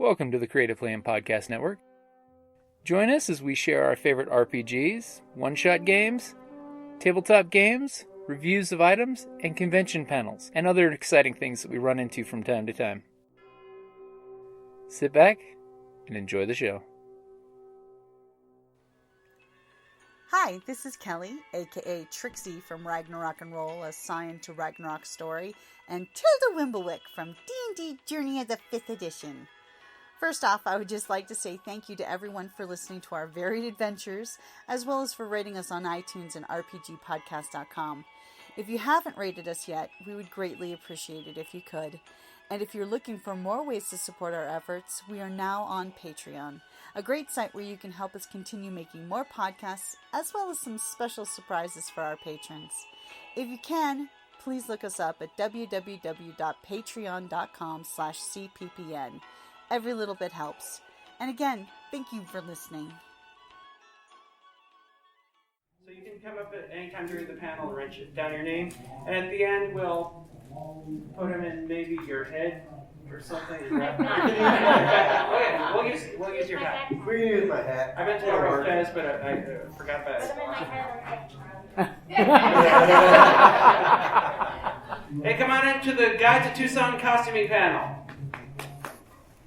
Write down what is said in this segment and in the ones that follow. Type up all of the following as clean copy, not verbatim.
Welcome to the Creative Plan Podcast Network. Join us as we share our favorite RPGs, one-shot games, tabletop games, reviews of items, and convention panels, and other exciting things that we run into from time to time. Sit back and enjoy the show. Hi, this is Kelly, aka Trixie from Ragnarok and Roll, a Scion to Ragnarok story, and Tilda Wimblewick from D&D Journey of the 5th Edition. First off, I would just like to say thank you to everyone for listening to our varied adventures, as well as for rating us on iTunes and rpgpodcast.com. If you haven't rated us yet, we would greatly appreciate it if you could. And if you're looking for more ways to support our efforts, we are now on Patreon, a great site where you can help us continue making more podcasts, as well as some special surprises for our patrons. If you can, please look us up at www.patreon.com/cppn. Every little bit helps. And again, thank you for listening. So you can come up at any time during the panel and write down your name, and at the end we'll put them in maybe your head or something. Okay, we'll use your hat. We can use my hat. I meant to borrow Fez, but I forgot that. Put them in my head. Hey, come on into the Guide to Tucson Costuming panel.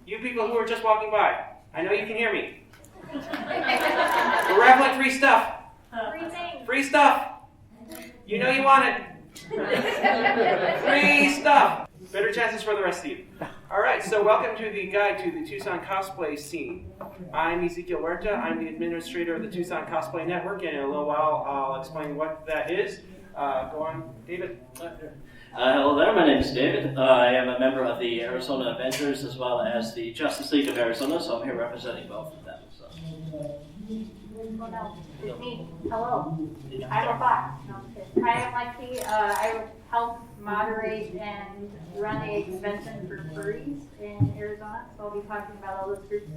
You people who are just walking by, I know you can hear me. We're raffling free stuff. Free things. Free stuff. You know you want it. Free stuff. Better chances for the rest of you. All right, so welcome to the Guide to the Tucson Cosplay Scene. I'm Ezekiel Huerta. I'm the administrator of the Tucson Cosplay Network, and in a little while I'll explain what that is. Go on, David. Hello there, my name is David. I am a member of the Arizona Avengers as well as the Justice League of Arizona, so I'm here representing both of them. So. Well, no, it's me. Hello. I'm a fox. No, I'm kidding. Hi, I'm Lexi. I help moderate and run a convention for furries in Arizona, so I'll be talking about all those groups.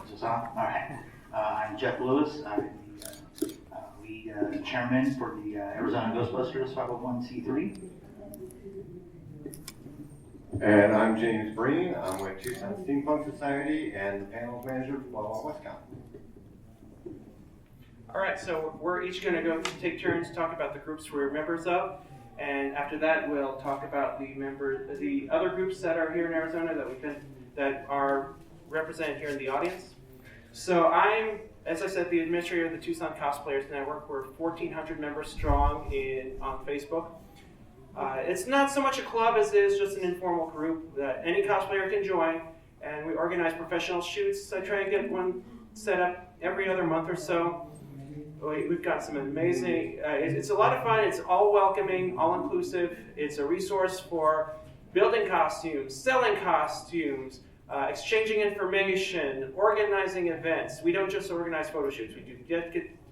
Is this on? All right. I'm Jeff Lewis. I'm the chairman for the Arizona Ghostbusters 501c3. And I'm James Breen. I'm with Tucson Steampunk Society and the panels manager for Wild WestCon. All right, so we're each going to go take turns to talk about the groups we're members of, and after that we'll talk about the other groups that are here in Arizona that are represented here in the audience. So I'm, as I said, the administrator of the Tucson Cosplayers Network. We're 1,400 members strong on Facebook. It's not so much a club as it is just an informal group that any cosplayer can join, and we organize professional shoots. I try and get one set up every other month or so. We've got some amazing, it's a lot of fun. It's all welcoming, all inclusive. It's a resource for building costumes, selling costumes, exchanging information, organizing events. We don't just organize photo shoots. We do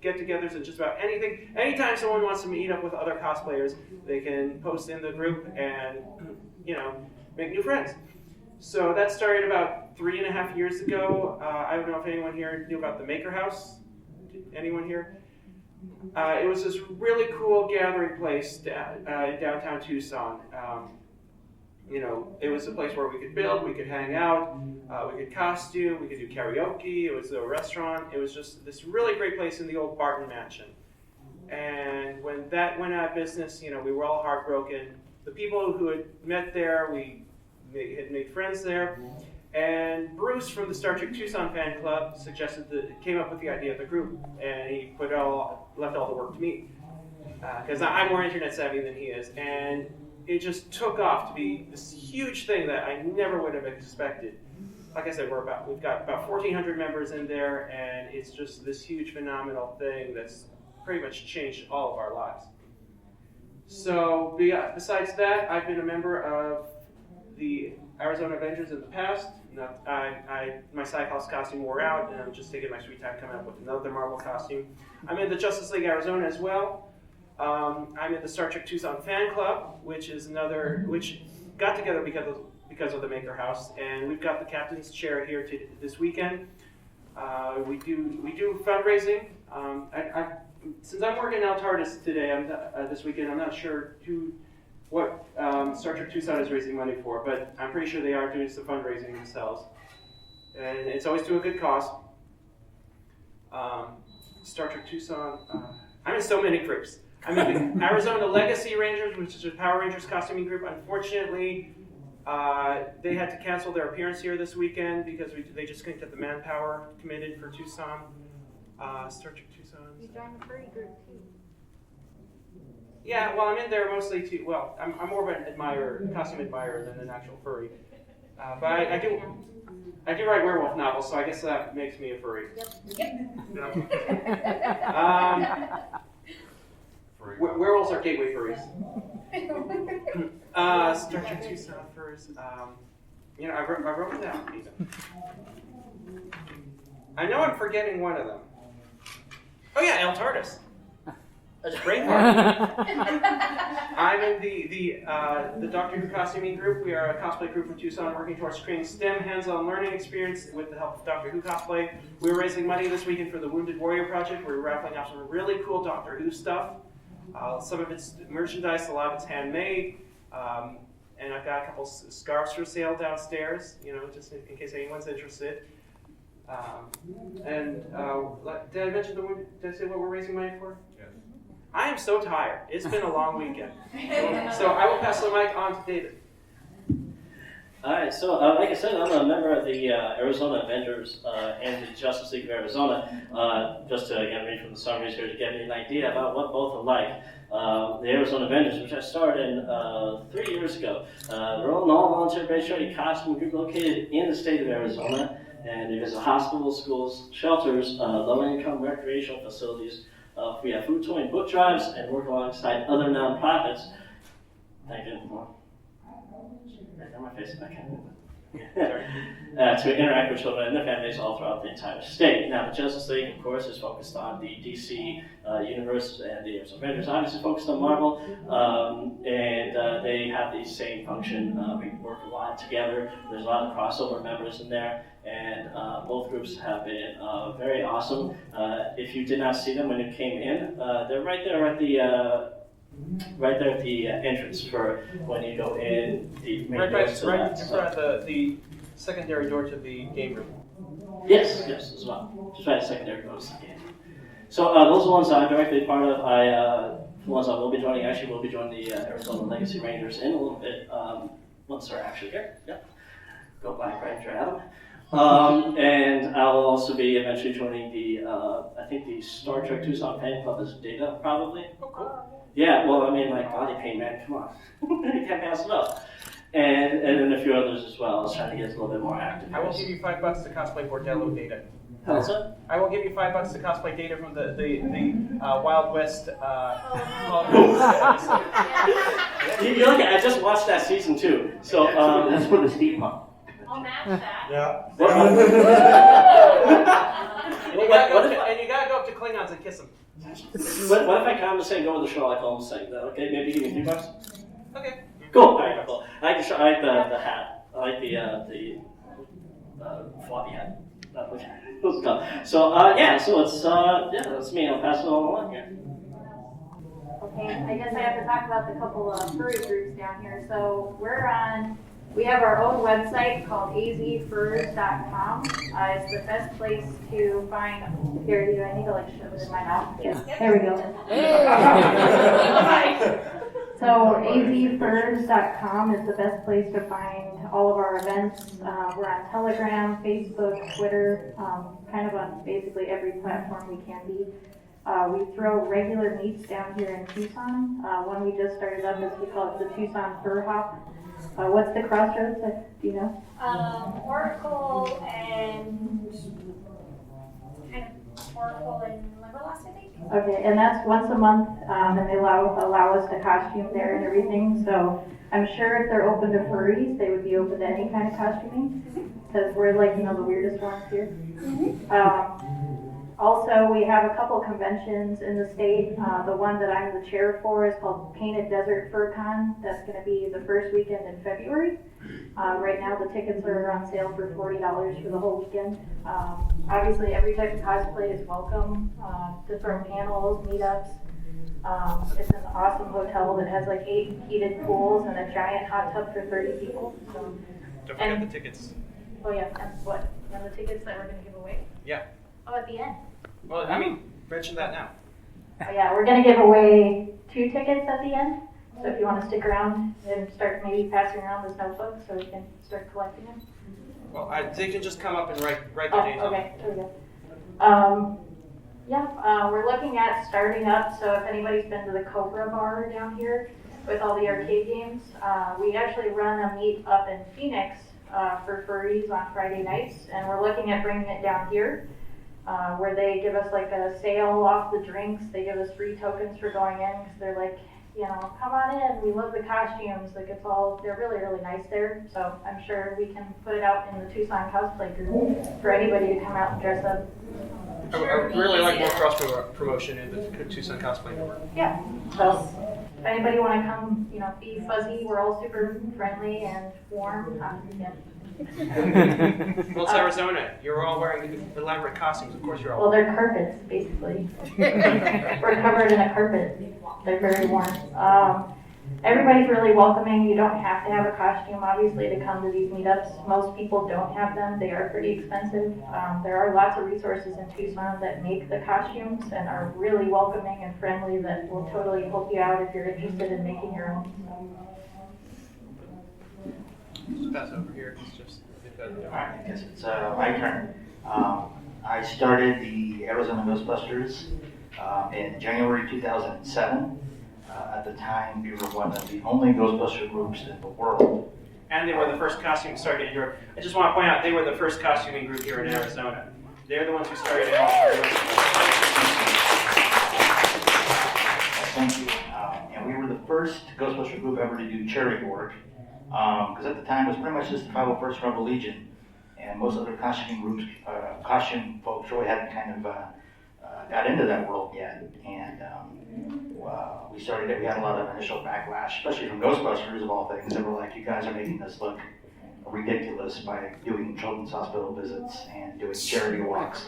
get-togethers and just about anything. Anytime someone wants to meet up with other cosplayers, they can post in the group and, make new friends. So that started about 3.5 years ago. I don't know if anyone here knew about the Maker House. Anyone here? It was this really cool gathering place in downtown Tucson. It was a place where we could build, we could hang out, we could costume, we could do karaoke. It was a restaurant. It was just this really great place in the old Barton Mansion. And when that went out of business, we were all heartbroken. The people who had met there, we had made friends there. And Bruce from the Star Trek Tucson fan club came up with the idea of the group, and he left all the work to me, because I'm more internet savvy than he is, and it just took off to be this huge thing that I never would have expected. Like I said, we've got about 1,400 members in there, and it's just this huge phenomenal thing that's pretty much changed all of our lives. So besides that, I've been a member of the Arizona Avengers in the past. My Cyclops costume wore out, and I'm just taking my sweet time coming up with another Marvel costume. I'm in the Justice League Arizona as well. I'm in the Star Trek Tucson fan club, which got together because of the Maker House, and we've got the captain's chair here this weekend. We do fundraising. Since I'm working out TARDIS today, this weekend, I'm not sure what Star Trek Tucson is raising money for, but I'm pretty sure they are doing some fundraising themselves. And it's always to a good cause. Star Trek Tucson, I'm in so many groups. I'm in the Arizona Legacy Rangers, which is a Power Rangers costuming group. Unfortunately, they had to cancel their appearance here this weekend because they just couldn't get the manpower committed for Tucson. Star Trek Tucson. You joined the furry group too. Yeah, well, I'm in there mostly to, well, I'm more of an admirer, costume admirer than an actual furry. But I do write werewolf novels, so I guess that makes me a furry. Yep. Werewolves are gateway furries. Star Trek Tucson furs. I wrote it down even. I know I'm forgetting one of them. Oh yeah, El Tardis. That's brain fart. I'm in the Doctor Who costuming group. We are a cosplay group from Tucson working towards creating STEM hands-on learning experience with the help of Doctor Who cosplay. We're raising money this weekend for the Wounded Warrior Project. We're raffling off some really cool Doctor Who stuff. Some of it's merchandise, a lot of it's handmade. And I've got a couple scarves for sale downstairs, just in case anyone's interested. Did I mention did I say what we're raising money for? Yes. I am so tired. It's been a long weekend. So I will pass the mic on to David. All right, so like I said, I'm a member of the Arizona Avengers and the Justice League of Arizona. Just to read from the summaries here to give you an idea about what both are like. The Arizona Avengers, which I started in 3 years ago, we're an all-volunteer based costume group located in the state of Arizona, and we visit hospitals, schools, shelters, low-income recreational facilities. We have food, toy, and book drives, and work alongside other nonprofits. Thank you. Right on my face, I can't to interact with children and their families all throughout the entire state. Now, the Justice League, of course, is focused on the DC universe, and the Arizona Avengers obviously focused on Marvel, and they have the same function. We work a lot together. There's a lot of crossover members in there, and both groups have been very awesome. If you did not see them when you came in, they're right there at the entrance for when you go in. The main Right in front that. of the secondary door to the game room. Yes, as well. Just right at secondary door to the game. So those are the ones I'm directly part of. The ones I will be joining, will be joining the Arizona Legacy Rangers in a little bit, once they're actually here. Yep. Go Black Ranger Adam. And I'll also be eventually joining the Star Trek Tucson fan club as data, probably. Oh, cool. Yeah, well, I mean, like body paint, man, come on. You can't pass it up. And then a few others as well. I was trying to get a little bit more active. I will give you $5 to cosplay Bordello data. How's that? I will give you $5 to cosplay data from the Wild West. You look at, I just watched that season 2. So that's for the steampunk. I'll match that. Yeah. And you gotta go up to Klingons and kiss them. What if I come and say go with the Sherlock Holmes thing? Okay, maybe give me $3. Okay. Cool. All right, cool. I like the hat. I like the floppy hat. So that's me. I'll pass it all along here. Okay, I guess I have to talk about the couple of furry groups down here. So we have our own website called azfurs.com. It's the best place to find, here, do I need to shove it in my mouth? Yes, there we go. So azfurs.com is the best place to find all of our events. We're on Telegram, Facebook, Twitter, kind of on basically every platform we can be. We throw regular meets down here in Tucson. One we just started up is we call it the Tucson Fur Hop. What's the crossroads? Do you know? Oracle and Limberlost, I think. Okay, and that's once a month, and they allow us to costume there and everything. So I'm sure if they're open to furries, they would be open to any kind of costuming, because we're the weirdest ones here. Also, we have a couple conventions in the state. The one that I'm the chair for is called Painted Desert Fur Con. That's going to be the first weekend in February. Right now, the tickets are on sale for $40 for the whole weekend. Obviously, every type of cosplay is welcome. Different panels, meetups. It's an awesome hotel that has like 8 heated pools and a giant hot tub for 30 people. So, Don't forget the tickets. oh yeah, and what? And the tickets that we're going to give away? Yeah. Oh, at the end. Well, I mean, mention that now. Oh yeah, we're going to give away 2 tickets at the end. So if you want to stick around and start maybe passing around this notebook so we can start collecting them. Well, they can just come up and write their Oh, names on. okay, there we go. We're looking at starting up, so if anybody's been to the Cobra Bar down here with all the arcade games, we actually run a meet up in Phoenix for furries on Friday nights, and we're looking at bringing it down here, where they give us like a sale off the drinks. They give us free tokens for going in, because they're like, you know, come on in, we love the costumes, like it's all, they're really, really nice there. So I'm sure we can put it out in the Tucson Cosplay group for anybody to come out and dress up. I really like more cross promotion in the Tucson Cosplay Network. Yeah, so if anybody want to come, you know, be fuzzy, we're all super friendly and warm. Yeah. Well, it's Arizona. You're all wearing elaborate costumes. Of course, you're all. Well, they're carpets, basically. We're covered in a carpet. They're very warm. Everybody's really welcoming. You don't have to have a costume, obviously, to come to these meetups. Most people don't have them. They are pretty expensive. There are lots of resources in Tucson that make the costumes and are really welcoming and friendly that will totally help you out if you're interested in making your own. Pass over here. It's just. All right, I guess it's my turn. I started the Arizona Ghostbusters in January 2007. At the time, we were one of the only Ghostbuster groups in the world. And they were the first costume started in Europe. I just want to point out, they were the first costuming group here in Arizona. They're the ones who started it all. Thank you. And we were the first Ghostbuster group ever to do charity work. Because at the time it was pretty much just the 501st Rebel Legion, and most other costuming groups, costume folks really hadn't kind of got into that world yet. And we started it. We had a lot of initial backlash, especially from Ghostbusters of all things. They were like, "You guys are making this look ridiculous by doing children's hospital visits and doing charity walks."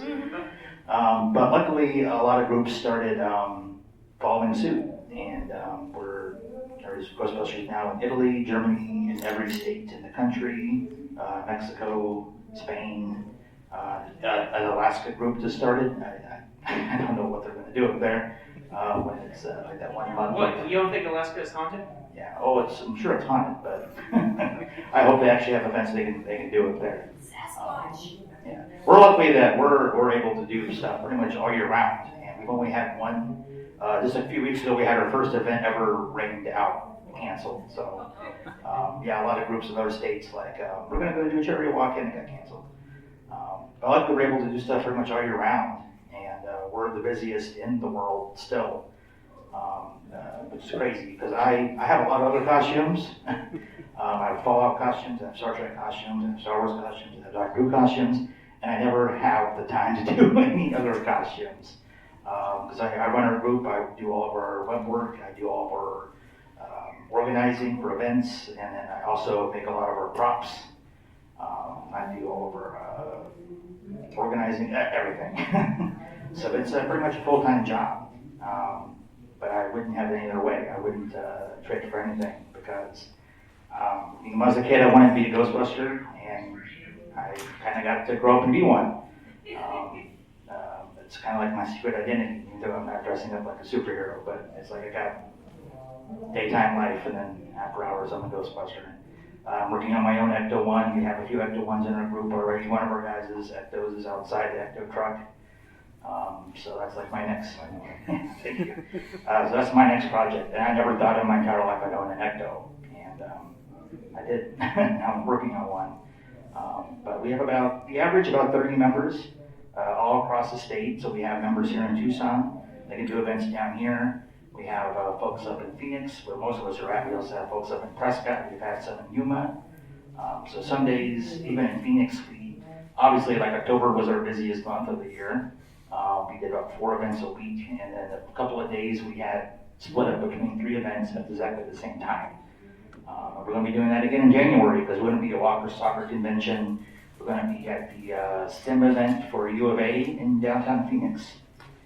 But luckily, a lot of groups started following suit, and there's Ghostbusters now in Italy, Germany, in every state in the country, Mexico, Spain. An Alaska group just started. I don't know what they're going to do up there when it's like that 1 month. What? You don't think Alaska is haunted? Yeah. Oh, I'm sure it's haunted, but I hope they actually have events they can do up there. Sasquatch. Yeah. We're lucky that we're able to do stuff pretty much all year round, and we've only had one. Just a few weeks ago, we had our first event ever rained out, canceled. So, yeah, a lot of groups in other states like we're going to go do a charity walk in, and it got canceled. But luckily, we're able to do stuff pretty much all year round, and we're the busiest in the world still, which is crazy because I have a lot of other costumes. I have Fallout costumes, I have Star Trek costumes, I have Star Wars costumes, I have Doctor Who costumes, and I never have the time to do any other costumes. Because I run our group, I do all of our web work, I do all of our organizing for events, and then I also make a lot of our props. I do all of our organizing, everything. So it's pretty much a full-time job. But I wouldn't have it any other way. I wouldn't trade it for anything because when I was a kid, I wanted to be a Ghostbuster, and I kind of got to grow up and be one. It's kind of like my secret identity, even though I'm not dressing up like a superhero, but it's like I got daytime life and then after hours I'm a Ghostbuster. I'm working on my own Ecto-1. We have a few Ecto-1s in our group already. One of our guys' Ectos is outside the Ecto truck. So that's like my next, thank you. So that's my next project. And I never thought in my entire life I'd own an Ecto. And I did. Now I'm working on one. But we average about 30 members. All across the state. So we have members here in Tucson. They can do events down here. We have folks up in Phoenix, where most of us are at. We also have folks up in Prescott. We've had some in Yuma. So some days, even in Phoenix, obviously like October was our busiest month of the year. We did about 4 events a week, and then a couple of days we had split up between 3 events at exactly the same time. We're going to be doing that again in January because we're going to be at Walker Soccer Convention. We're going to be at the STEM event for U of A in downtown Phoenix.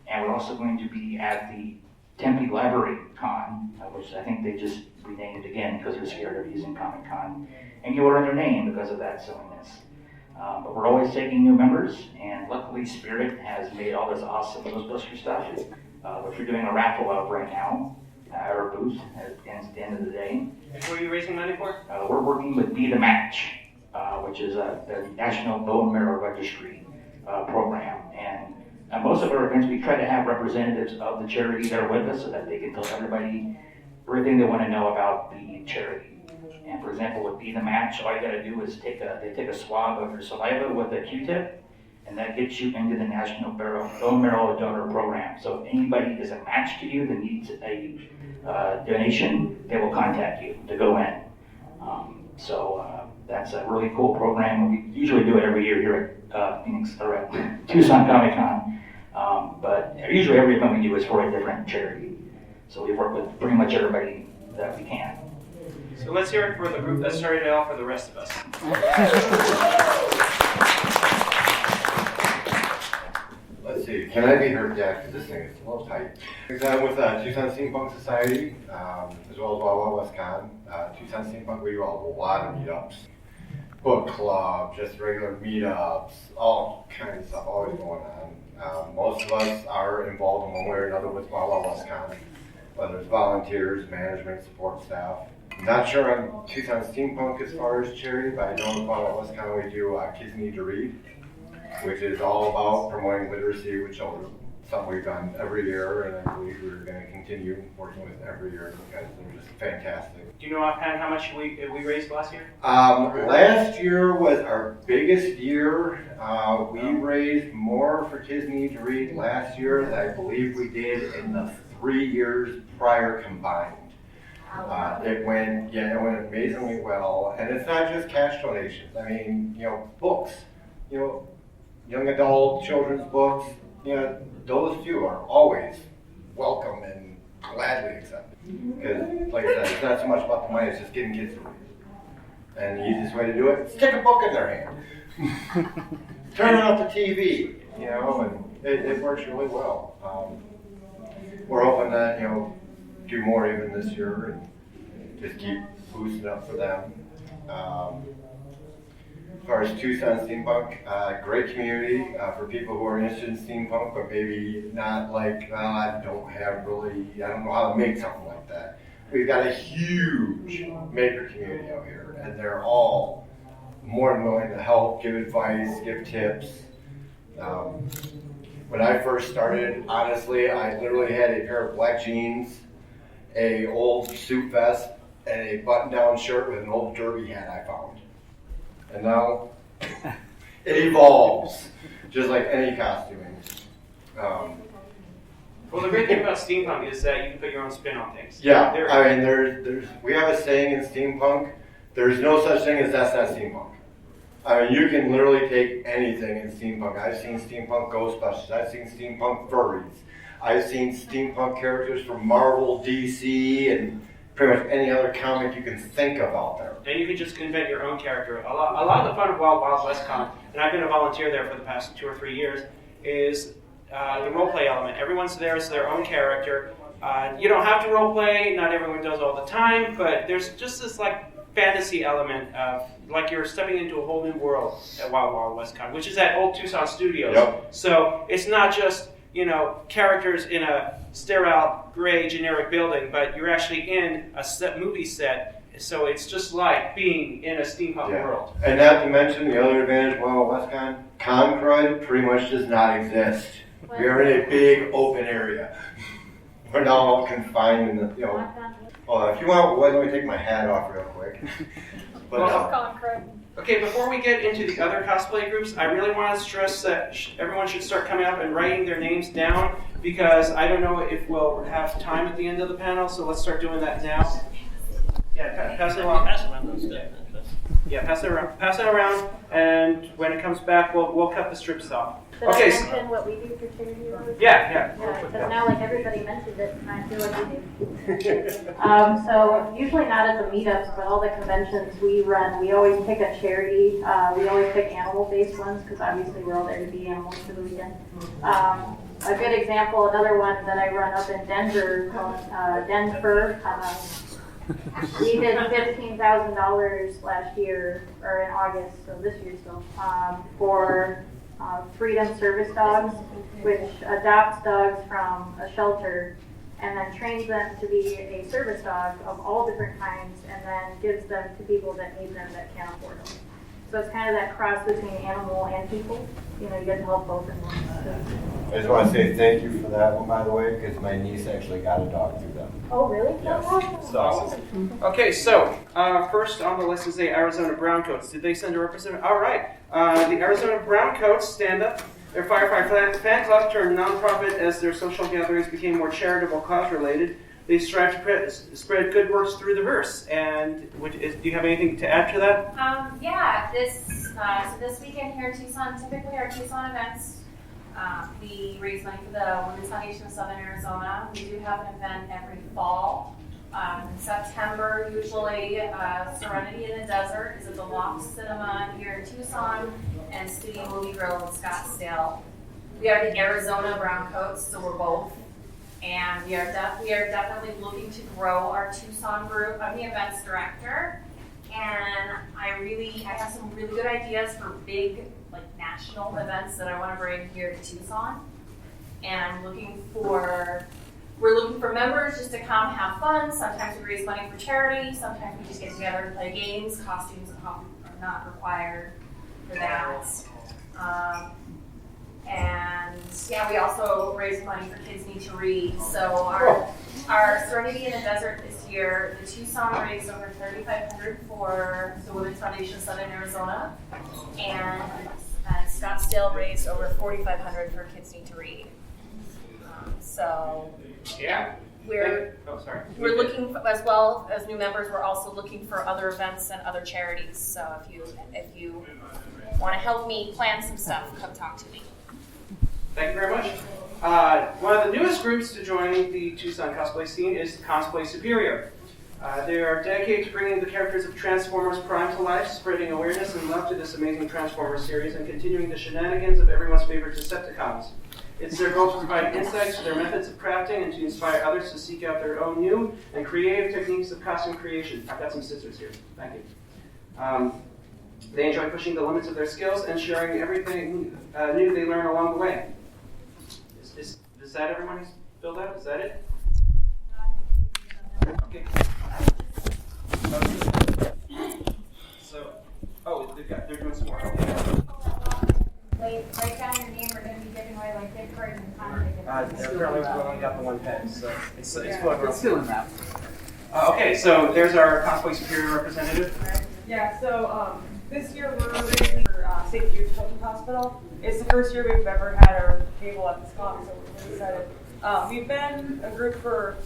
And we're also going to be at the Tempe Library Con, which I think they just renamed it again because they're scared of using Comic Con, and you learn their name because of that silliness. But we're always taking new members, and luckily Spirit has made all this awesome Ghostbuster stuff, which we're doing a raffle of right now at our booth at the end of the day. And who are you raising money for? We're working with Be the Match, which is the National Bone Marrow Registry program. And most of our events, we try to have representatives of the charity there with us so that they can tell everybody everything they want to know about the charity. And for example, with Be the Match, all you got to do is they take a swab of your saliva with a Q-tip, and that gets you into the National Bone Marrow Donor Program. So if anybody is a match to you that needs a donation, they will contact you to go in. That's a really cool program. We usually do it every year here at Tucson Comic Con. But usually every event we do is for a different charity. So we work with pretty much everybody that we can. So let's hear it for the group that started it all for the rest of us. Let's see, can I be heard? Yeah, because this thing is a little tight. I'm with Tucson Steampunk Society, as well as Wild West Con. Tucson Steampunk, we do a lot of meetups. Book club, just regular meetups, all kinds of stuff always going on. Most of us are involved in one way or another with Wild West Con, whether it's volunteers, management, support staff. I'm not sure on Tucson Steampunk as far as charity, but I know in Wild West Con we do Kids Need to Read, which is all about promoting literacy with children. Something we've done every year, and I believe we're going to continue working with every year because they're just fantastic. Do you know offhand how much we raised last year? Last year was our biggest year. We raised more for Kids Need to Read last year than I believe we did in the 3 years prior combined. It went amazingly well, and it's not just cash donations. I mean, books, young adult children's books, those two are always welcome and gladly accepted. Because, like I said, it's not so much about the money, it's just getting kids to read. And the easiest way to do it is stick a book in their hand. Turn off the TV, and it works really well. We're hoping that, do more even this year and just keep boosting up for them. As far as Tucson Steampunk, great community for people who are interested in steampunk, but maybe not like, I don't know how to make something like that. We've got a huge maker community out here, and they're all more than willing to help, give advice, give tips. When I first started, honestly, I literally had a pair of black jeans, a old suit vest, and a button-down shirt with an old derby hat I found. And now, it evolves, just like any costuming. Well, the great thing about steampunk is that you can put your own spin on things. Yeah, I mean, we have a saying in steampunk, there's no such thing as that's not steampunk. I mean, you can literally take anything in steampunk. I've seen steampunk Ghostbusters, I've seen steampunk furries, I've seen steampunk characters from Marvel, DC, and pretty much any other comic you can think of out there. And you can just invent your own character. A lot of the fun of Wild West Con, and I've been a volunteer there for the past 2 or 3 years, is the roleplay element. Everyone's there as their own character. You don't have to roleplay, not everyone does all the time, but there's just this fantasy element of you're stepping into a whole new world at Wild West Con, which is at Old Tucson Studios. Yep. So it's not just characters in a sterile, gray, generic building, but you're actually in a movie set. So it's just like being in a steampunk world. And not to mention the other advantage of Wild West Con, Concrud pretty much does not exist. We are in a big open area. We're not all confined in the, Oh, if you want, let me take my hat off real quick. But, Okay, before we get into the other cosplay groups, I really want to stress that everyone should start coming up and writing their names down, because I don't know if we'll have time at the end of the panel, so let's start doing that now. Yeah, pass it along. Yeah, pass it around, and when it comes back, we'll cut the strips off. Did I mention what we do for charity? Yeah. Because now everybody mentioned it, and I feel like we do. So usually not at the meetups, but all the conventions we run, we always pick a charity. We always pick animal-based ones, because obviously we're all there to be animals for the weekend. A good example, another one that I run up in Denver called Denver. We did $15,000 last year, or in August, so this year still, for Freedom Service Dogs, which adopts dogs from a shelter and then trains them to be a service dog of all different kinds and then gives them to people that need them that can't afford them. So it's kind of that cross between animal and people. You know, you get to help both in one. I just want to say thank you for that one, by the way, because my niece actually got a dog through them. Oh, really? Yes. That's So, Okay, so first on the list is the Arizona Browncoats. Did they send a representative? All right. The Arizona Browncoats stand up. Their Firefighter fan club turned nonprofit as their social gatherings became more charitable, cause-related. They strive to spread good works through the verse. And do you have anything to add to that? Yeah, this weekend here in Tucson, typically our Tucson events, we raise money for the Women's Foundation of Southern Arizona. We do have an event every fall. In September, usually Serenity in the Desert is at the Loft Cinema here in Tucson and Studio Movie Grill in Scottsdale. We are the Arizona Browncoats, so we're both. And we are definitely looking to grow our Tucson group. I'm the events director, and I have some really good ideas for big, like national events that I want to bring here to Tucson. And we're looking for members just to come have fun. Sometimes we raise money for charity. Sometimes we just get together and play games. Costumes are not required for that. And yeah, we also raise money for Kids Need to Read. So our Serenity in the Desert this year, the Tucson raised over $3,500 for the Women's Foundation of Southern Arizona, and Scottsdale raised over $4,500 for Kids Need to Read. So Yeah. we're looking for, as well as new members. We're also looking for other events and other charities. So if you want to help me plan some stuff, come talk to me. Thank you very much. One of the newest groups to join the Tucson cosplay scene is Cosplay Superior. They are dedicated to bringing the characters of Transformers Prime to life, spreading awareness and love to this amazing Transformers series, and continuing the shenanigans of everyone's favorite Decepticons. It's their goal to provide insights to their methods of crafting and to inspire others to seek out their own new and creative techniques of costume creation. I've got some scissors here. Thank you. They enjoy pushing the limits of their skills and sharing everything new they learn along the way. Is that everyone who's filled out? Is that it? Okay. So, they're doing some more. Write down your name. We're going to be giving away like gift cards and content. They're currently only got the one pen, so it's still in that. Okay, so there's our Cosplay Superior representative. Yeah, so this year we're raising for St. Jude's Children's Hospital. It's the first year we've ever had our table at this con, so we're really excited. We've been a group for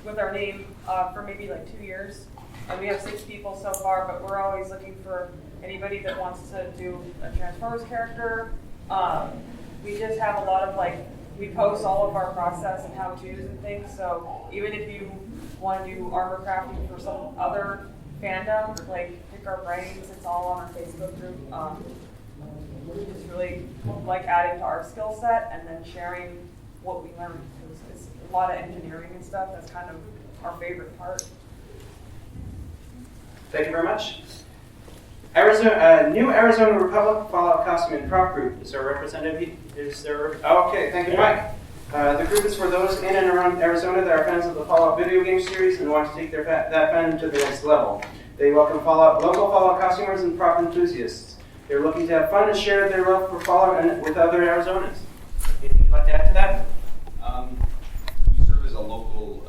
with our name for maybe 2 years, and we have 6 people so far. But we're always looking for anybody that wants to do a Transformers character. We just have a lot of we post all of our process and how-tos and things. So even if you want to do armor crafting for some other fandom, pick our brains. It's all on our Facebook group. We just really like adding to our skill set and then sharing what we learned. It's a lot of engineering and stuff. That's kind of our favorite part. Thank you very much. New Arizona Republic Fallout Costume and Prop Group. Is there a representative? Okay, thank you, Mike. The group is for those in and around Arizona that are fans of the Fallout video game series and want to take that fandom to the next level. They welcome local Fallout costumers and prop enthusiasts. They're looking to have fun and share their love for Fallout and with other Arizonans. Anything you'd like to add to that? We serve as a local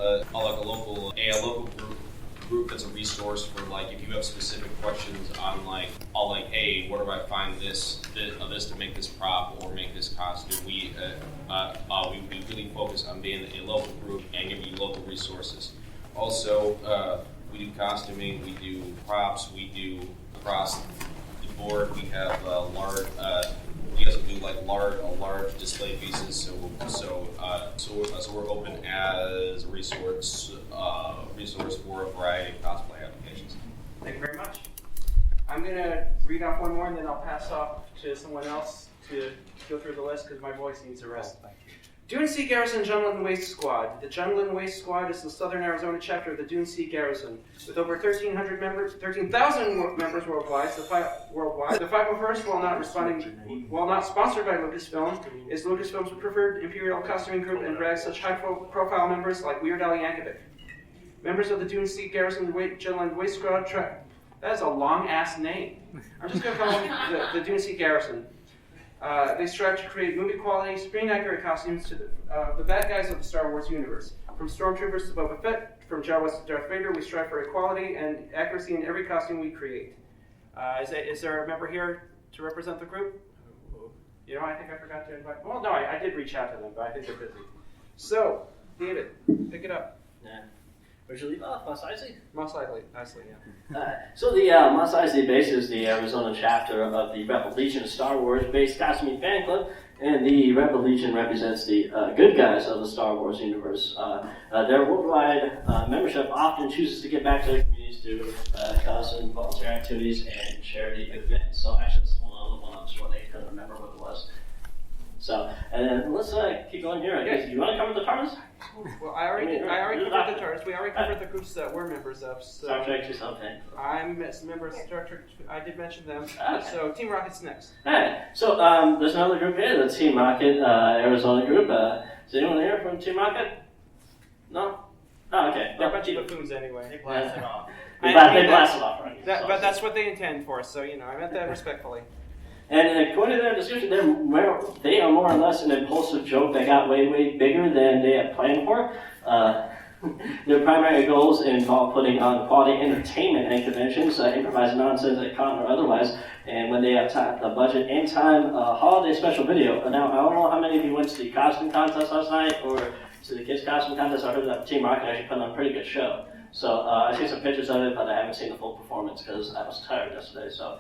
group that's a resource for if you have specific questions on hey, where do I find this to make this prop or make this costume? We really focus on being a local group and giving you local resources. Also, we do costuming, we do props, we do across the board. We have we also do large display pieces. So we're open as a resource for a variety of cosplay applications. Thank you very much. I'm going to read off one more and then I'll pass off to someone else to go through the list because my voice needs a rest. Dune Sea Garrison Jungle and Waste Squad. The Jungle and Waste Squad is the Southern Arizona chapter of the Dune Sea Garrison. With over 13,000 members worldwide, the 501st, while not sponsored by Lucasfilm, is Lucasfilm's preferred Imperial costuming group and drags such high-profile members like Weird Al Yankovic. Members of the Dune Sea Garrison Jungle and Waste Squad. That is a long-ass name. I'm just going to call them the Dune Sea Garrison. They strive to create movie-quality, screen-accurate costumes to the bad guys of the Star Wars universe. From Stormtroopers to Boba Fett, from Jawas to Darth Vader, we strive for equality and accuracy in every costume we create. Is there a member here to represent the group? You know, I think I forgot to invite. Well, no, I did reach out to them, but I think they're busy. So, David, pick it up. Yeah. Where'd you leave off? Mos Eisley? Most likely, nicely, yeah. So the Mos Eisley base is the Arizona chapter of the Rebel Legion Star Wars-based costuming fan club, and the Rebel Legion represents the good guys of the Star Wars universe. Their worldwide membership often chooses to give back to their communities through custom volunteer activities and charity events. So actually, that's one of the ones where they couldn't remember what it was. So, and then let's keep going here. I guess you want to cover the TARDIS? Well, I already covered the TARDIS. We already covered the groups that we're members of. So Star Trek or something. I'm a member of Star Trek. I did mention them. Okay. So Team Rocket's next. Alright, so there's another group here, the Team Rocket Arizona group. Is anyone here from Team Rocket? No? Oh, okay. They're a bunch of buffoons anyway. They blast it off. They blast it off, right? But that's what they intend for, so, you know, I meant that respectfully. And according to their description, they are more or less an impulsive joke that got way, way bigger than they had planned for. Their primary goals involve putting on quality entertainment at conventions, improvising nonsense at con or otherwise, and when they have the budget and time, holiday special video. Now, I don't know how many of you went to the costume contest last night or to the kids' costume contest. I heard that Team Rocket actually put on a pretty good show. So I see some pictures of it, but I haven't seen the full performance because I was tired yesterday. So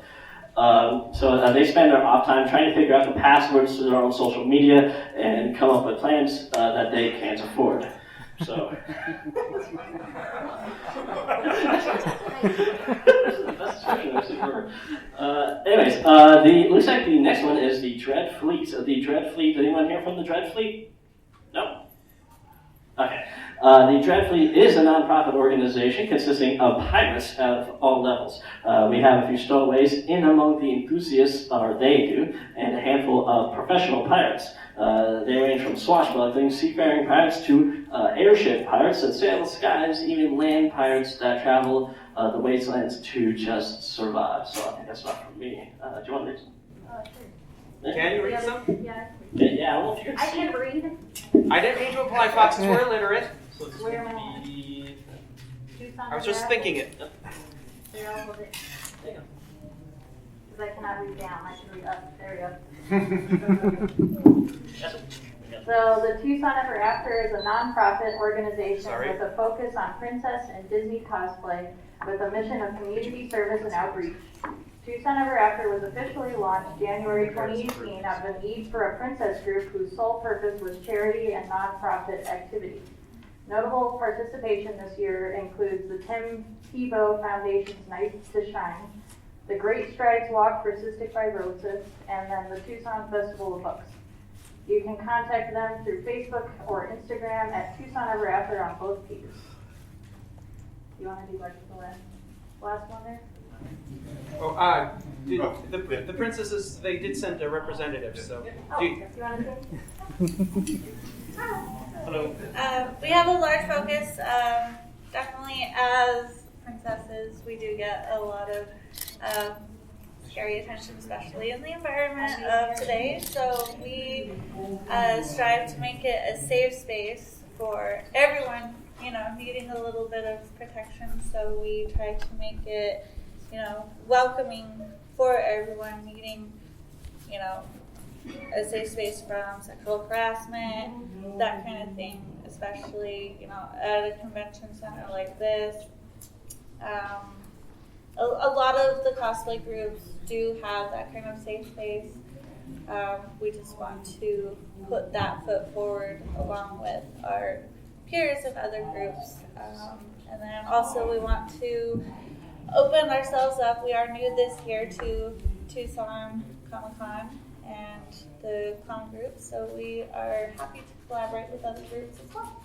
they spend their off time trying to figure out the passwords to their own social media and come up with plans that they can't afford. So. Anyways, looks like the next one is the Dread Fleet. The Dread Fleet. Anyone here from the Dread Fleet? No. Okay. The Dread Fleet is a non-profit organization consisting of pirates of all levels. We have a few stowaways in among the enthusiasts, or they do, and a handful of professional pirates. They range from swashbuckling, seafaring pirates to airship pirates that sail the skies, even land pirates that travel the wastelands to just survive. So I think that's not for me. Do you want to read some? Sure. Can you read some? Yeah. Yeah, I don't know if you can I see. can read. I didn't mean to imply foxes were illiterate. So this Where would am I? be... Tucson I was just thinking it. There, I'll hold it. There you Because I cannot read down, I can read up. There go. Yes. So the Tucson Ever After is a non-profit organization Sorry. with a focus on princess and Disney cosplay with a mission of community service and outreach. Tucson Ever After was officially launched January 2018 out of a need for a princess group whose sole purpose was charity and non-profit activities. Notable participation this year includes the Tim Tebow Foundation's Nights to Shine, the Great Strides Walk for Cystic Fibrosis, and then the Tucson Festival of Books. You can contact them through Facebook or Instagram at Tucson Ever After on both pages. You want to do like the last one there? Oh, the princesses, they did send a representative, so. Oh, Do you want to say? Hello. We have a large focus. Definitely as princesses, we do get a lot of scary attention, especially in the environment of today. So we strive to make it a safe space for everyone, you know, needing a little bit of protection. So we try to make it, you know, welcoming for everyone, needing, you know, a safe space from sexual harassment, that kind of thing, especially, you know, at a convention center like this. A lot of the cosplay groups do have that kind of safe space. We just want to put that foot forward along with our peers and other groups. And then also we want to open ourselves up. We are new this year to Tucson Comic-Con, and the clown group, so we are happy to collaborate with other groups as well.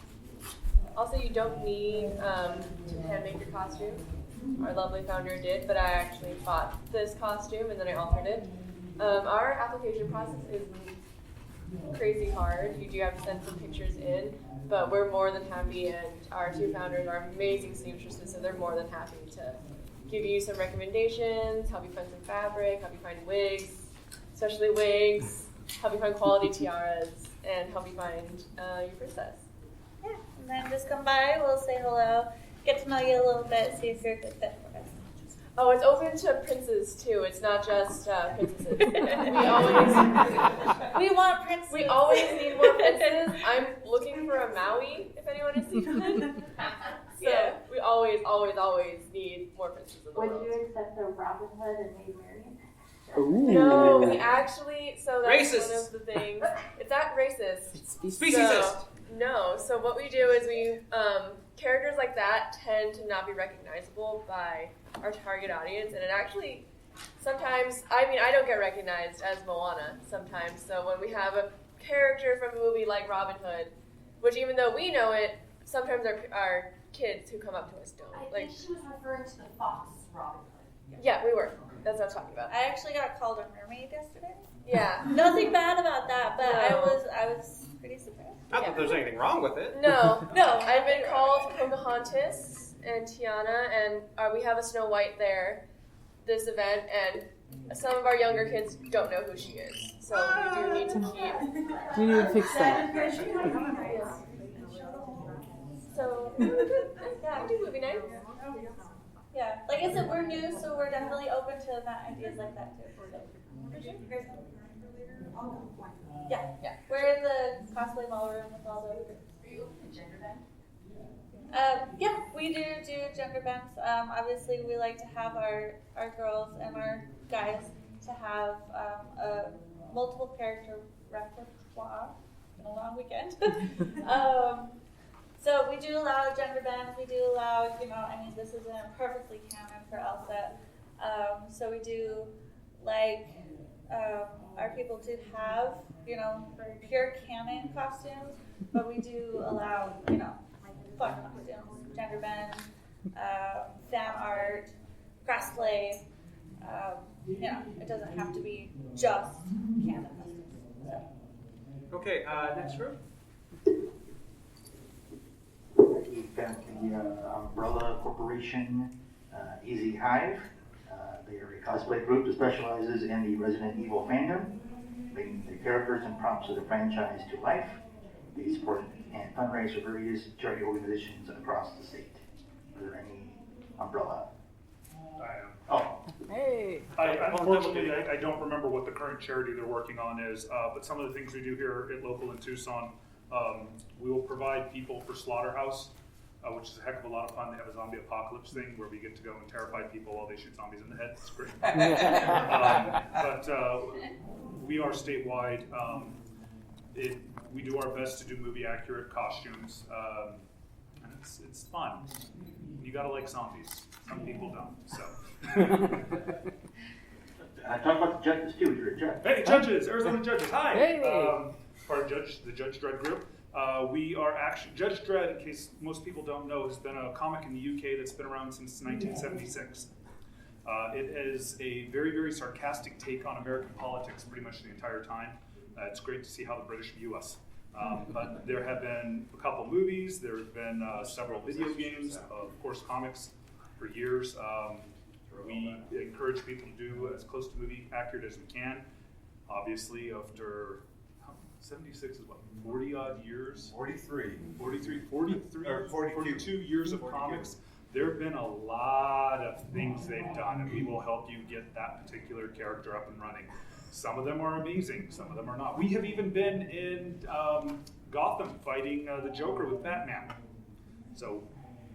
Also, you don't need to hand make your costume. Our lovely founder did, but I actually bought this costume and then I altered it. Our application process is crazy hard. You do have to send some pictures in, but we're more than happy, and our two founders are amazing seamstresses, so they're more than happy to give you some recommendations, help you find some fabric, help you find wigs, especially wigs, help you find quality tiaras, and help you find your princess. Yeah, and then just come by, we'll say hello, get to know you a little bit, see if you're a good fit for us. Oh, it's open to princes too. It's not just princesses. We want princes. We always need more princes. I'm looking for a Maui, if anyone is interested. So we always need more princes in the world. Would you accept a Robin Hood and Maid Marian? Ooh. No, we actually, so that's Racist. one of the things. It's not racist. Speciesist. No, so what we do is we, characters like that tend to not be recognizable by our target audience, and it actually, sometimes, I don't get recognized as Moana sometimes, so when we have a character from a movie like Robin Hood, which even though we know it, sometimes our kids who come up to us don't. I think she was referring to the fox Robin Hood. Yeah, we were. That's what I'm talking about. I actually got called a mermaid yesterday. Yeah. Nothing bad about that, but No. I was pretty surprised. Not that there's anything wrong with it. No, I've been called Pocahontas and Tiana, and we have a Snow White there, this event, and some of our younger kids don't know who she is. So we do need to keep... We need to fix that. So, yeah, I do movie nights. Yeah, like I said, we're new, so we're definitely open to event ideas like that too. Yeah. We're in the cosplay ballroom with all the groups. Are you open to gender bend? Yeah, we do gender bends. Obviously, we like to have our girls and our guys to have a multiple character repertoire. Been a long weekend. So we do allow gender bends. We do allow, this isn't perfectly canon for Elsa. So we do like our people to have, pure canon costumes, but we do allow, fun costumes, gender bend, fan art, cosplay. It doesn't have to be just canon costumes. So. Okay, next group. We've got the Umbrella Corporation, Easy Hive. They are a cosplay group that specializes in the Resident Evil fandom, bringing the characters and props of the franchise to life. They support and fundraise for various charity organizations across the state. Are there any Umbrella? I am. Oh, Hey. Unfortunately, I don't remember what the current charity they're working on is, but some of the things we do here at local in Tucson, we will provide people for Slaughterhouse, which is a heck of a lot of fun. They have a zombie apocalypse thing where we get to go and terrify people while they shoot zombies in the head. It's great. But we are statewide. We do our best to do movie accurate costumes, and it's fun. You gotta like zombies. Some people don't. So. talk about the judges too. You're a judge. Hey, judges! Arizona judges. Hi. Hey. Part of the Judge Dredd group. We are actually Judge Dredd. In case most people don't know, has been a comic in the UK that's been around since 1976. It is a very, very sarcastic take on American politics pretty much the entire time. It's great to see how the British view us. But there have been a couple movies, there have been several video games, of course comics for years. We encourage people to do as close to movie accurate as we can. Obviously, after 76 is what, 40 odd years? 43. 42 years of comics. There have been a lot of things they've done, and we will help you get that particular character up and running. Some of them are amazing, some of them are not. We have even been in Gotham fighting the Joker with Batman. So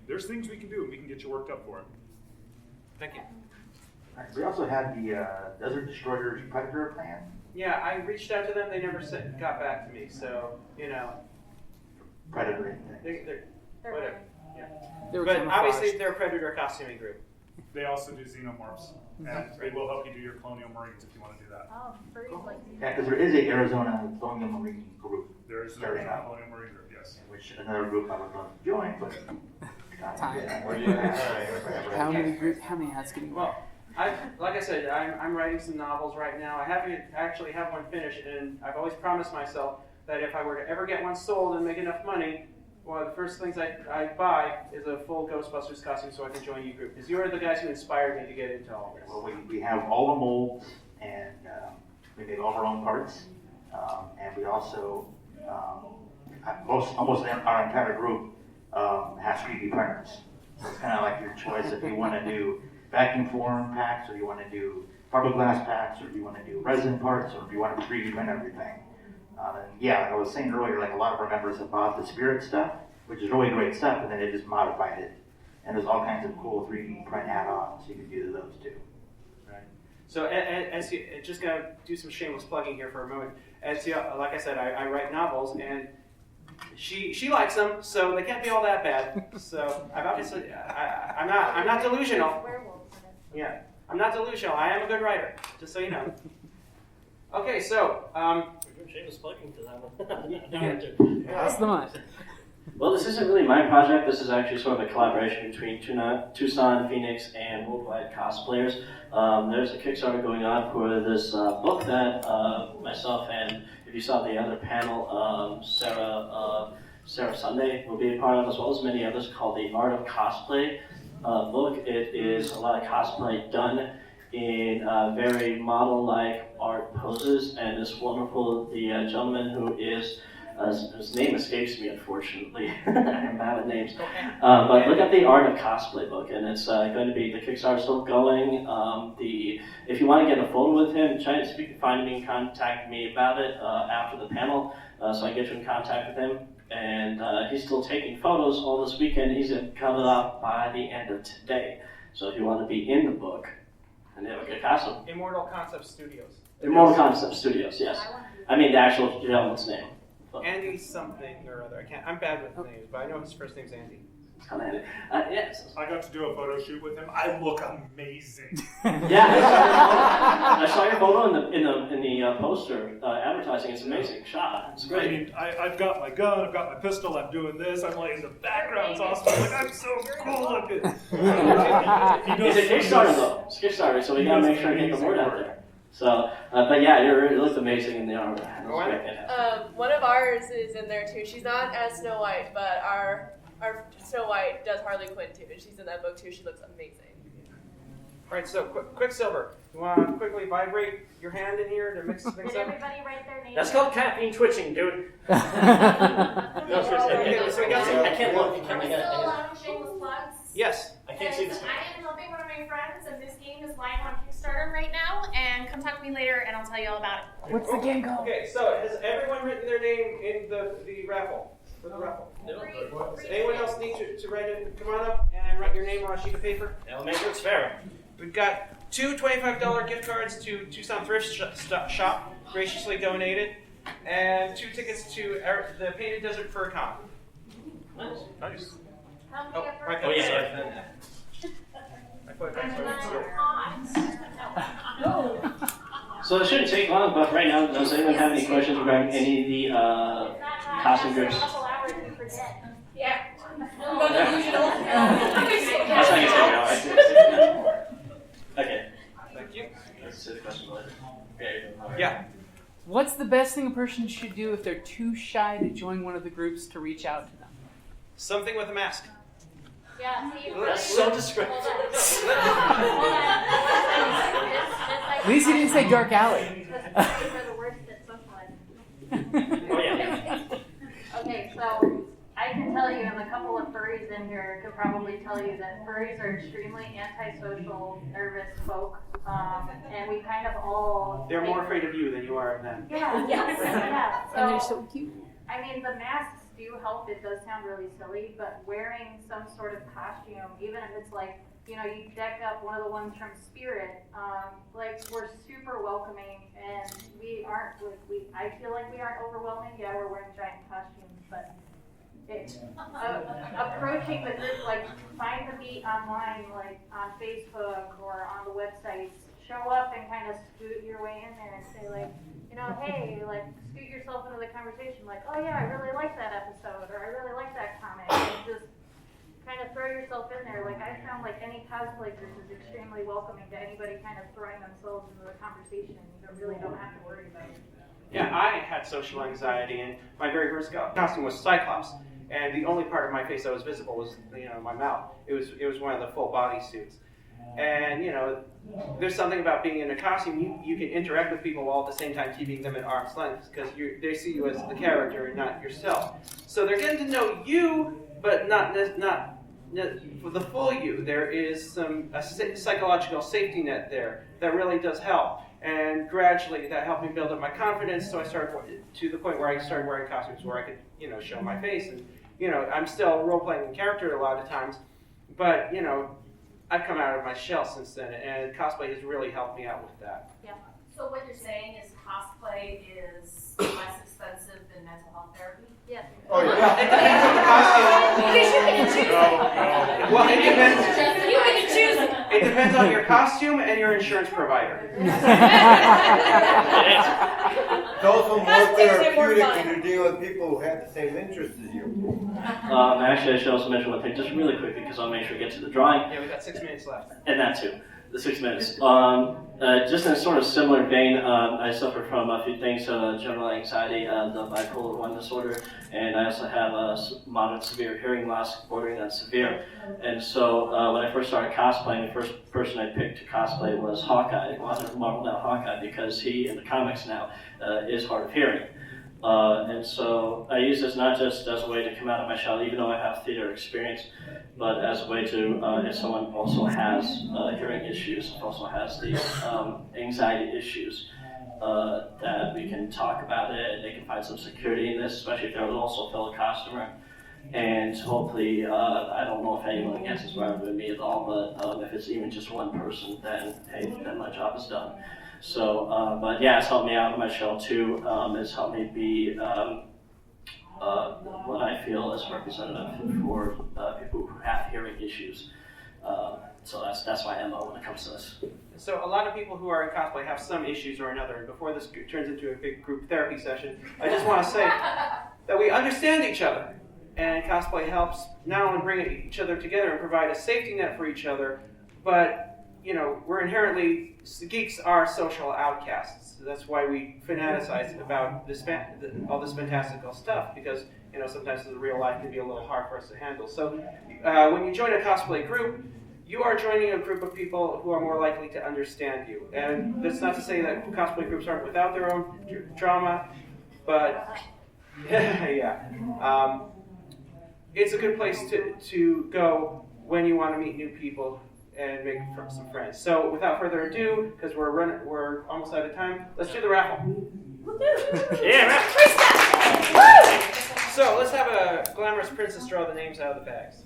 there's things we can do, and we can get you worked up for it. Thank you. All right, we also had the Desert Destroyers Predator plan. Yeah, I reached out to them. They never got back to me. So, Predator. they're whatever. Yeah. They were But camouflaged. obviously, they're a Predator costuming group. They also do xenomorphs, and they will help you do your colonial marines if you want to do that. Oh, furries like Yeah, because there is a Arizona Colonial Marine group, There is no Starting out. colonial marine group, yes. which another group I would love to join, but. Time. How many hats can you wear? Well, like I said, I'm writing some novels right now. I haven't actually have one finished, and I've always promised myself that if I were to ever get one sold and make enough money, one of the first things I buy is a full Ghostbusters costume so I can join you group. Because you are the guys who inspired me to get into all this. Well, we have all the molds, and we make all of our own parts, and we also, almost our entire group has 3D printers. So it's kind of like your choice if you want to do vacuum form packs, or you want to do fiberglass packs, or if you want to do resin parts, or if you want to 3D print everything. And yeah, like I was saying earlier, like a lot of our members have bought the Spirit stuff, which is really great stuff, and then they just modified it. And there's all kinds of cool 3D print add-ons you can do to those too. Right. So as you, just gonna do some shameless plugging here for a moment. As you, like I said, I write novels, and she likes them, so they can't be all that bad. So I've obviously I'm not delusional. werewolves in it. Yeah, I'm not delusional. I am a good writer, just so you know. Okay, so Shameless plugging to that one. Pass the mic. Well, this isn't really my project. This is actually sort of a collaboration between Tucson, Phoenix, and Worldwide Cosplayers. There's a Kickstarter going on for this book that myself and, if you saw the other panel, Sarah Sunday will be a part of, as well as many others, called The Art of Cosplay book. It is a lot of cosplay done in very model-like art poses, and this wonderful, the gentleman who is, his name escapes me, unfortunately. I'm bad with names. But look at the Art of Cosplay book, and it's going to be, the Kickstarter still going. If you want to get a photo with him, try to find me and contact me about it after the panel, so I get you in contact with him. And he's still taking photos all this weekend. He's going to cut it off by the end of today. So if you want to be in the book, and they have a good costume. Immortal Concept Studios. Immortal Concept Studios, yes. I mean the actual gentleman's name. Andy something or other. I'm bad with names, but I know his first name's Andy. It's kind of Andy. Yes. I got to do a photo shoot with him. I look amazing. Yeah, I saw your photo in the poster advertising. It's an amazing shot. It's great. I mean, I've got my gun, I've got my pistol, I'm doing this, I'm like, the background's awesome. I'm like, I'm so cool looking. It's a Kickstarter though. It's a Kickstarter, so we gotta make sure to get the word out there. So, but yeah, it looks amazing in the armor. One of ours is in there too. She's not as Snow White, but our Snow White does Harley Quinn too, and she's in that book too. She looks amazing. All right, so Quicksilver, you want to quickly vibrate your hand in here to mix things Did up? everybody write their name? That's called caffeine twitching, dude. Okay, so we got some. I can't look. Are we still allowing shameless plugs? Yes. I can't see this. I am helping one of my friends, and this game is live on Kickstarter right now. And come talk to me later, and I'll tell you all about it. What's the game called? Okay, so has everyone written their name in the raffle? For the raffle. Does anyone else need to write it? Come on up and write your name on a sheet of paper. That'll make sure it's fair. We've got 2 $25 gift cards to Tucson Thrift Shop, graciously donated, and 2 tickets to the Painted Desert Fur Con. Nice. Help me Oh, get right first. there. yeah. I put it So it shouldn't take long, but right now, does anyone have any questions regarding any of the costume groups? A couple hours and forget. Yeah. That's not gonna take long. Okay. Thank you. Let's see the question later. Okay. Yeah. What's the best thing a person should do if they're too shy to join one of the groups to reach out to them? Something with a mask. Yeah, see, That's so descriptive. Hold on. At least he didn't say dark alley. For the words that socialize. Oh yeah. Okay, so I can tell you, and a couple of furries in here could probably tell you that furries are extremely antisocial, nervous folk, and we kind of all. They're more afraid of you than you are of them. Yeah. Yes. Yeah. And they're so cute. I mean, the masks do help. It does sound really silly, but wearing some sort of costume, even if it's like, you know, you deck up one of the ones from Spirit, like, we're super welcoming, and we aren't, I feel like we aren't overwhelming. Yeah, we're wearing giant costumes, but approaching the group, like find the meet online, like on Facebook or on the websites. Show up and kind of scoot your way in there and say like, you know, hey, like scoot yourself into the conversation. Like, oh yeah, I really like that episode, or I really like that comic. And just kind of throw yourself in there. Like I found like any cosplay group is extremely welcoming to anybody kind of throwing themselves into the conversation. You really don't have to worry about it. Yeah, I had social anxiety, and my very first costume was Cyclops, and the only part of my face that was visible was, you know, my mouth. It was one of the full body suits, and you know, there's something about being in a costume. You can interact with people while at the same time keeping them at arm's length because they see you as the character and not yourself. So they're getting to know you, but not for the full you. There is a psychological safety net there that really does help. And gradually that helped me build up my confidence, so I started to the point where I started wearing costumes where I could, you know, show my face. And, you know, I'm still role-playing in character a lot of times, but, you know, I've come out of my shell since then, and cosplay has really helped me out with that. Yeah. So what you're saying is cosplay is less expensive than mental health therapy? Yeah. Oh, yeah. It depends on the costume. Because you can choose it. Well, it depends. You can choose it. It depends on your costume and your insurance provider. It's also more therapeutic when you're dealing with people who have the same interests as you. Actually, I should also mention one thing, just really quickly, because I'll make sure to get to the drawing. Yeah, we've got 6 minutes left. And that too, the 6 minutes. Just in a sort of similar vein, I suffer from a few things, general anxiety, the bipolar 1 disorder, and I also have a moderate severe hearing loss bordering on severe. And so when I first started cosplaying, the first person I picked to cosplay was Hawkeye. I wanted to marvel out Hawkeye because he, in the comics now, is hard of hearing. And so I use this not just as a way to come out of my shell, even though I have theater experience, but as a way to, if someone also has hearing issues, also has these anxiety issues, that we can talk about it and they can find some security in this, especially if they're also a fellow costumer. And hopefully, I don't know if anyone gets as far with me at all, but if it's even just one person, then hey, then my job is done. So, but yeah, it's helped me out in my shell too. It's helped me be what I feel is representative for people who have hearing issues. So that's my MO when it comes to this. So a lot of people who are in cosplay have some issues or another, and before this turns into a big group therapy session, I just want to say that we understand each other, and cosplay helps not only bring each other together and provide a safety net for each other, but, you know, we're inherently, geeks are social outcasts. So that's why we fanaticize about all this fantastical stuff, because, you know, sometimes the real life can be a little hard for us to handle. So when you join a cosplay group, you are joining a group of people who are more likely to understand you. And that's not to say that cosplay groups aren't without their own drama, but yeah. It's a good place to go when you want to meet new people and make some friends. So without further ado, because we're almost out of time, let's do the raffle. Yeah, raffle. So let's have a glamorous princess draw the names out of the bags.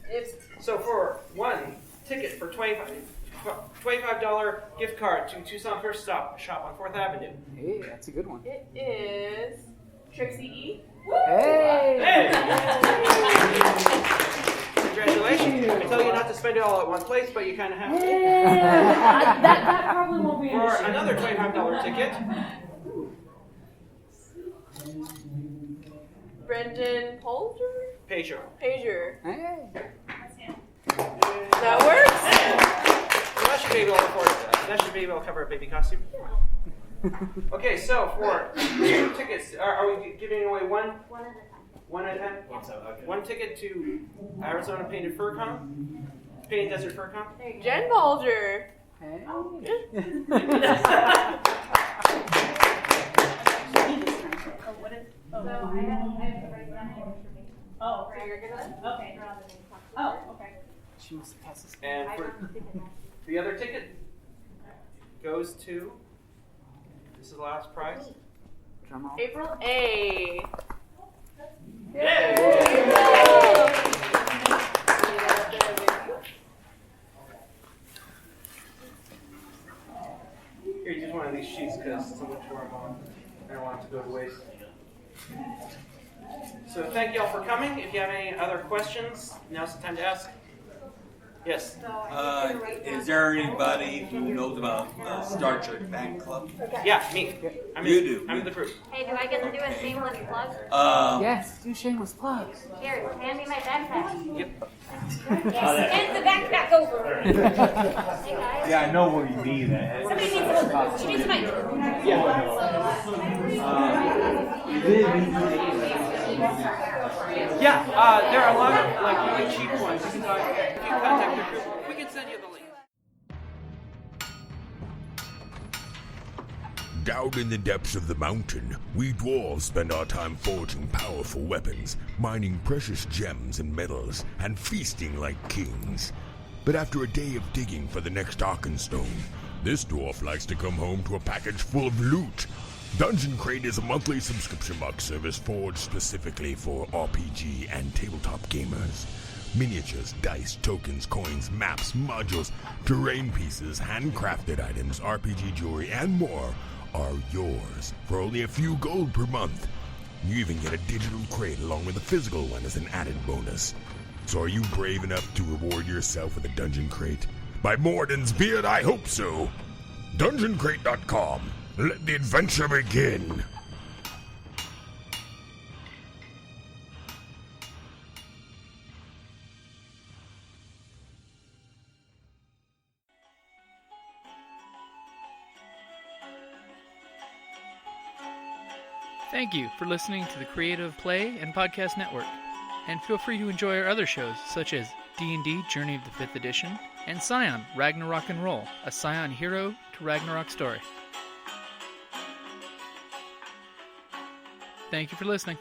So for one ticket for $25 gift card to Tucson First Stop Shop on 4th Avenue. Hey, that's a good one. It is Trixie E. Hey! Congratulations. I tell you not to spend it all at one place, but you kind of have to. That probably won't be an For issue. another $25 ticket, Brendan Polger? Pager. Pager. Hey! That works? Well, that should be able to afford that. That should be able to cover a baby costume. Okay, so for 2 tickets, are we giving away one? One at a time. One at a time? Okay. One ticket to Arizona Painted Desert Fur Con. There you go. Jen Polger. Hey! So what is? So I have to write down names for me. Oh, So you're gonna okay. draw the names. Oh, okay. She must have passed this. And I for don't think it matters. the other ticket goes to, this is the last prize. Drum roll. April A. Here, use one of these sheets because it's so much more. I don't want it to go to waste. So thank you all for coming. If you have any other questions, now's the time to ask. Yes. Is there anybody who knows about Star Trek fan club? Yeah, me. I'm in the group. Hey, do I get to do a shameless plug? Yes, do shameless plugs. Here, hand me my backpack. Yep. Yes, hand the backpack over. Hey guys. Yeah, I know where you mean that. Somebody needs to hold. She needs a mic. Yeah, there are a lot of like really cheap ones. You can contact the group. We can send you the link. Down in the depths of the mountain, we dwarves spend our time forging powerful weapons, mining precious gems and metals, and feasting like kings. But after a day of digging for the next Arkenstone, this dwarf likes to come home to a package full of loot. Dungeon Crate is a monthly subscription box service forged specifically for RPG and tabletop gamers. Miniatures, dice, tokens, coins, maps, modules, terrain pieces, handcrafted items, RPG jewelry, and more are yours for only a few gold per month. You even get a digital crate along with a physical one as an added bonus. So are you brave enough to reward yourself with a Dungeon Crate? By Morden's beard, I hope so. DungeonCrate.com. Let the adventure begin. Thank you for listening to the Creative Play and Podcast Network. And feel free to enjoy our other shows, such as D&D Journey of the 5th Edition and Scion Ragnarok and Roll, a Scion hero to Ragnarok story. Thank you for listening.